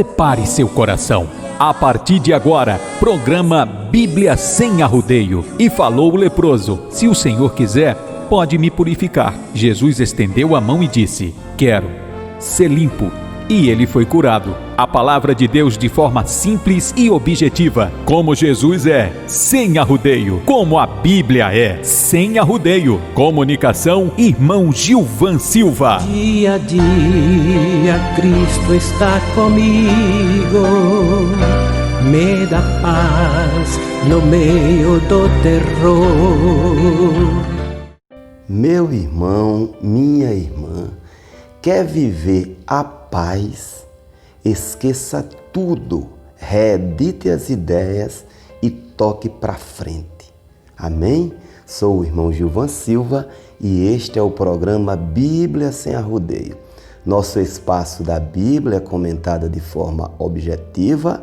prepare seu coração. A partir de agora, programa Bíblia Sem Arrodeio. E falou o leproso: se o Senhor quiser, pode me purificar. Jesus estendeu a mão e disse: quero ser limpo. E ele foi curado. A palavra de Deus de forma simples e objetiva. Como Jesus é, sem arrodeio. Como a Bíblia é, sem arrodeio. Comunicação, irmão Gilvan Silva. Dia a dia Cristo está comigo, me dá paz no meio do terror. Meu irmão, minha irmã, quer viver a paz? Esqueça tudo, reedite as ideias e toque para frente. Amém? Sou o irmão Gilvan Silva e este é o programa Bíblia Sem Arrodeio. Nosso espaço da Bíblia comentada de forma objetiva,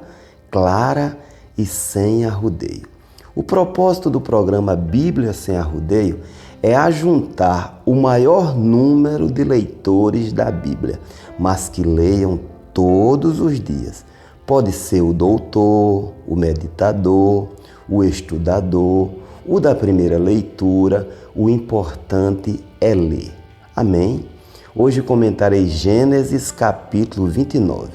clara e sem arrodeio. O propósito do programa Bíblia Sem Arrodeio é ajuntar o maior número de leitores da Bíblia, mas que leiam todos os dias. Pode ser o doutor, o meditador, o estudador, o da primeira leitura. O importante é ler. Amém? Hoje comentarei Gênesis capítulo 29.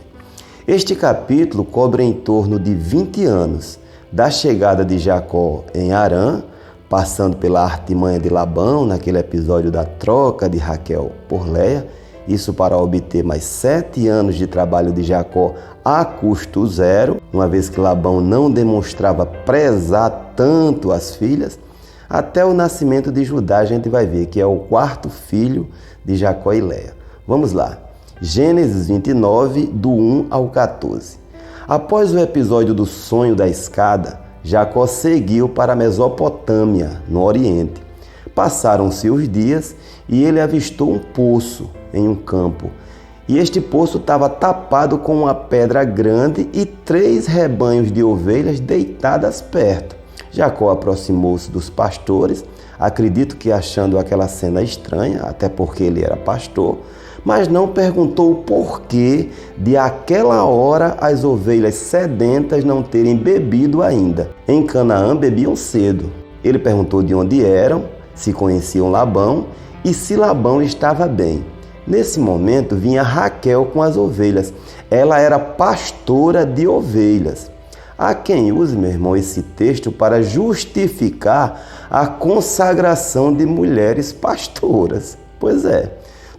Este capítulo cobre em torno de 20 anos da chegada de Jacó em Harã, passando pela artimanha de Labão, naquele episódio da troca de Raquel por Léia, isso para obter mais 7 anos de trabalho de Jacó a custo zero, uma vez que Labão não demonstrava prezar tanto as filhas, até o nascimento de Judá. A gente vai ver que é o 4º filho de Jacó e Léia. Vamos lá, Gênesis 29, do 1 ao 14. Após o episódio do sonho da escada, Jacó seguiu para a Mesopotâmia, no Oriente. Passaram-se os dias e ele avistou um poço em um campo. E este poço estava tapado com uma pedra grande e 3 rebanhos de ovelhas deitadas perto. Jacó aproximou-se dos pastores, acredito que achando aquela cena estranha, até porque ele era pastor, mas não perguntou o porquê de aquela hora as ovelhas sedentas não terem bebido ainda. Em Canaã bebiam cedo. Ele perguntou de onde eram, se conheciam Labão e se Labão estava bem. Nesse momento vinha Raquel com as ovelhas. Ela era pastora de ovelhas. Há quem use, meu irmão, esse texto para justificar a consagração de mulheres pastoras. Pois é.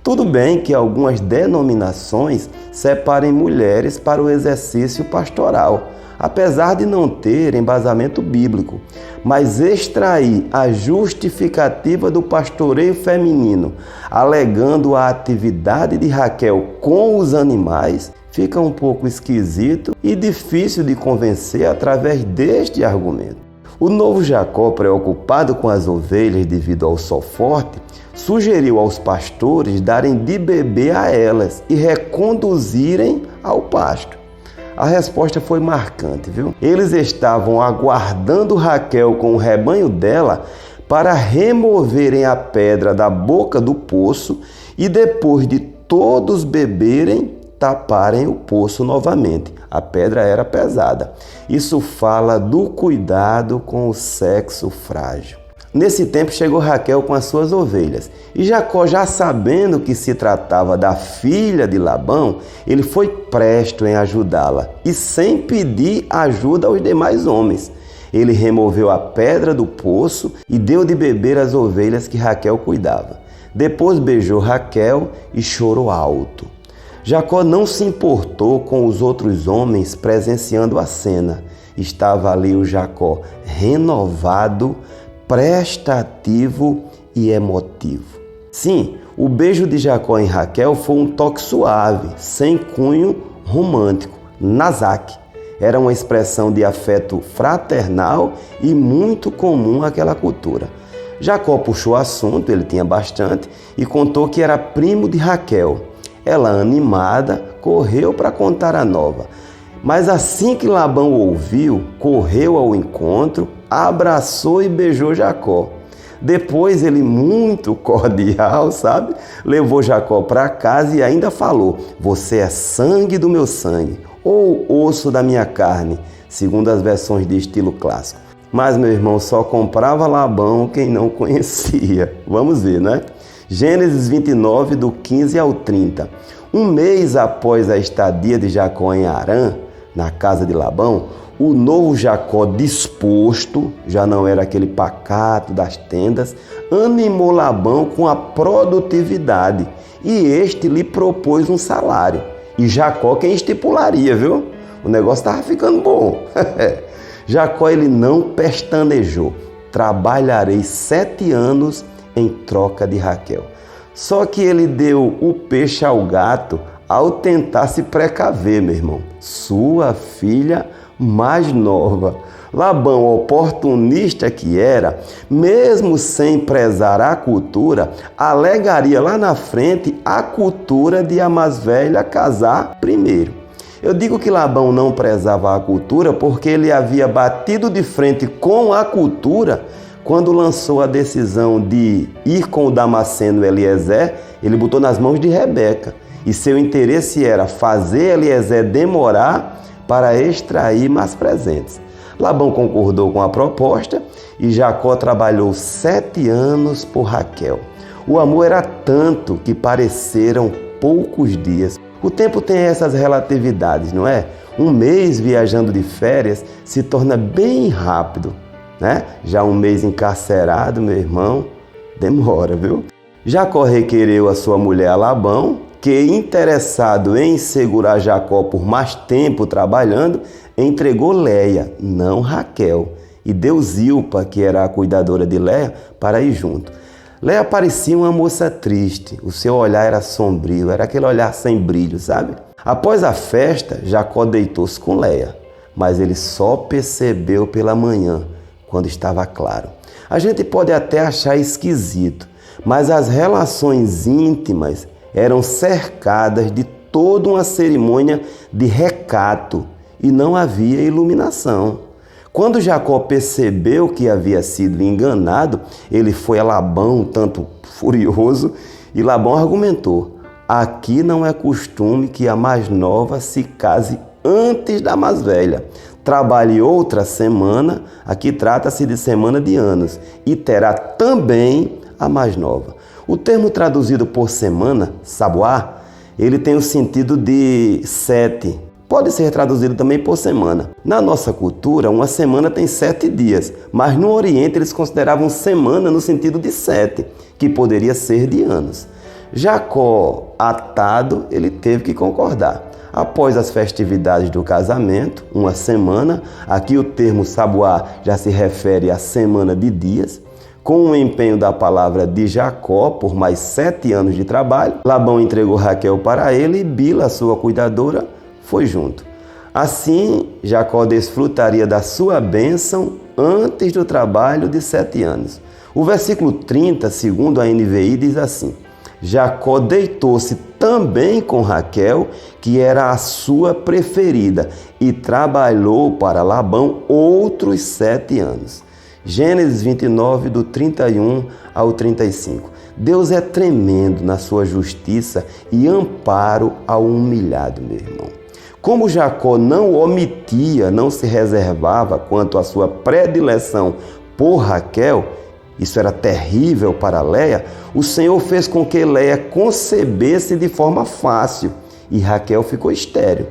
Tudo bem que algumas denominações separem mulheres para o exercício pastoral, apesar de não ter embasamento bíblico, mas extrair a justificativa do pastoreio feminino, alegando a atividade de Raquel com os animais, fica um pouco esquisito e difícil de convencer através deste argumento. O novo Jacó, preocupado com as ovelhas devido ao sol forte, sugeriu aos pastores darem de beber a elas e reconduzirem ao pasto. A resposta foi marcante, viu? Eles estavam aguardando Raquel com o rebanho dela para removerem a pedra da boca do poço e depois de todos beberem, taparem o poço novamente. A pedra era pesada. Isso fala do cuidado com o sexo frágil. Nesse tempo chegou Raquel com as suas ovelhas. E Jacó, já sabendo que se tratava da filha de Labão, ele foi presto em ajudá-la e sem pedir ajuda aos demais homens. Ele removeu a pedra do poço e deu de beber às ovelhas que Raquel cuidava. Depois beijou Raquel e chorou alto. Jacó não se importou com os outros homens presenciando a cena. Estava ali o Jacó renovado, prestativo e emotivo. Sim, o beijo de Jacó em Raquel foi um toque suave, sem cunho romântico, nasak. Era uma expressão de afeto fraternal e muito comum àquela cultura. Jacó puxou o assunto, ele tinha bastante, e contou que era primo de Raquel. Ela, animada, correu para contar a nova. Mas assim que Labão ouviu, correu ao encontro, abraçou e beijou Jacó. Depois ele, muito cordial, levou Jacó para casa e ainda falou: "Você é sangue do meu sangue, ou osso da minha carne, segundo as versões de estilo clássico. Mas, meu irmão, só comprava Labão quem não conhecia. Vamos ver, né? Gênesis 29, do 15 ao 30. Um mês após a estadia de Jacó em Harã, na casa de Labão, o novo Jacó disposto, já não era aquele pacato das tendas, animou Labão com a produtividade e este lhe propôs um salário. E Jacó quem estipularia, viu? O negócio estava ficando bom. Jacó ele não pestanejou. Trabalharei 7 anos em troca de Raquel. Só que ele deu o peixe ao gato ao tentar se precaver, meu irmão. Sua filha mais nova. Labão, oportunista que era, mesmo sem prezar a cultura, alegaria lá na frente a cultura de a mais velha casar primeiro. Eu digo que Labão não prezava a cultura porque ele havia batido de frente com a cultura quando lançou a decisão de ir com o Damasceno Eliezer. Ele botou nas mãos de Rebeca e seu interesse era fazer Eliezer demorar para extrair mais presentes. Labão concordou com a proposta e Jacó trabalhou 7 anos por Raquel. O amor era tanto que pareceram poucos dias. O tempo tem essas relatividades, não é? Um mês viajando de férias se torna bem rápido, né? Já um mês encarcerado, meu irmão, demora, viu? Jacó requereu a sua mulher a Labão, que, interessado em segurar Jacó por mais tempo trabalhando, entregou Léia, não Raquel, e deu Zilpa, que era a cuidadora de Léia, para ir junto. Léia parecia uma moça triste, o seu olhar era sombrio, era aquele olhar sem brilho, sabe? Após a festa, Jacó deitou-se com Léia, mas ele só percebeu pela manhã, quando estava claro. A gente pode até achar esquisito, mas as relações íntimas eram cercadas de toda uma cerimônia de recato e não havia iluminação. Quando Jacó percebeu que havia sido enganado, ele foi a Labão, tanto furioso, e Labão argumentou: aqui não é costume que a mais nova se case antes da mais velha. Trabalhe outra semana, aqui trata-se de semana de anos, e terá também a mais nova. O termo traduzido por semana, sabuá, ele tem o sentido de 7. Pode ser traduzido também por semana. Na nossa cultura, uma semana tem 7 dias, mas no Oriente eles consideravam semana no sentido de 7, que poderia ser de anos. Jacó, atado, ele teve que concordar. Após as festividades do casamento, uma semana, aqui o termo sabuá já se refere à semana de dias, com o empenho da palavra de Jacó por mais 7 anos de trabalho, Labão entregou Raquel para ele e Bila, sua cuidadora, foi junto. Assim, Jacó desfrutaria da sua bênção antes do trabalho de 7 anos. O versículo 30, segundo a NVI, diz assim: Jacó deitou-se também com Raquel, que era a sua preferida, e trabalhou para Labão outros 7 anos. Gênesis 29, do 31 ao 35. Deus é tremendo na sua justiça e amparo ao humilhado, meu irmão. Como Jacó não omitia, não se reservava quanto à sua predileção por Raquel, isso era terrível para Léia, o Senhor fez com que Léia concebesse de forma fácil e Raquel ficou estéril.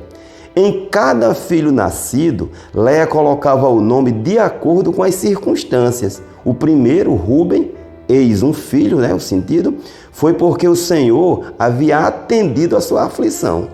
Em cada filho nascido, Léia colocava o nome de acordo com as circunstâncias. O primeiro, Rúben, eis um filho, o sentido, foi porque o Senhor havia atendido a sua aflição.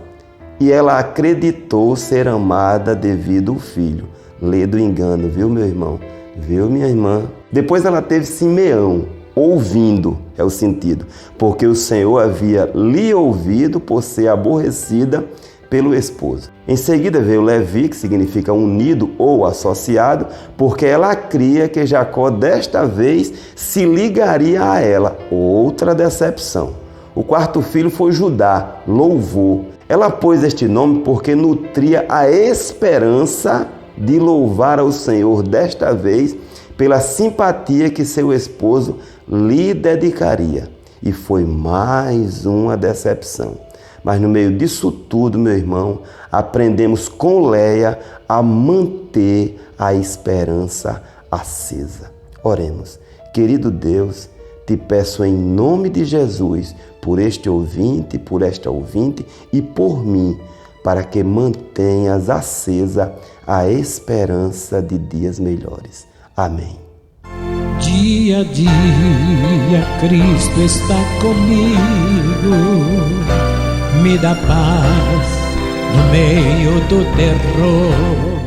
E ela acreditou ser amada devido ao filho. Lê do engano, viu, meu irmão? Viu, minha irmã? Depois ela teve Simeão, ouvindo, é o sentido, porque o Senhor havia lhe ouvido por ser aborrecida pelo esposo. Em seguida veio Levi, que significa unido ou associado, porque ela cria que Jacó desta vez se ligaria a ela. Outra decepção. O quarto filho foi Judá, louvor. Ela pôs este nome porque nutria a esperança de louvar ao Senhor desta vez pela simpatia que seu esposo lhe dedicaria. E foi mais uma decepção. Mas no meio disso tudo, meu irmão, aprendemos com Leia a manter a esperança acesa. Oremos. Querido Deus, te peço em nome de Jesus, por este ouvinte, por esta ouvinte e por mim, para que mantenhas acesa a esperança de dias melhores. Amém. Dia a dia Cristo está comigo, me dá paz no meio do terror.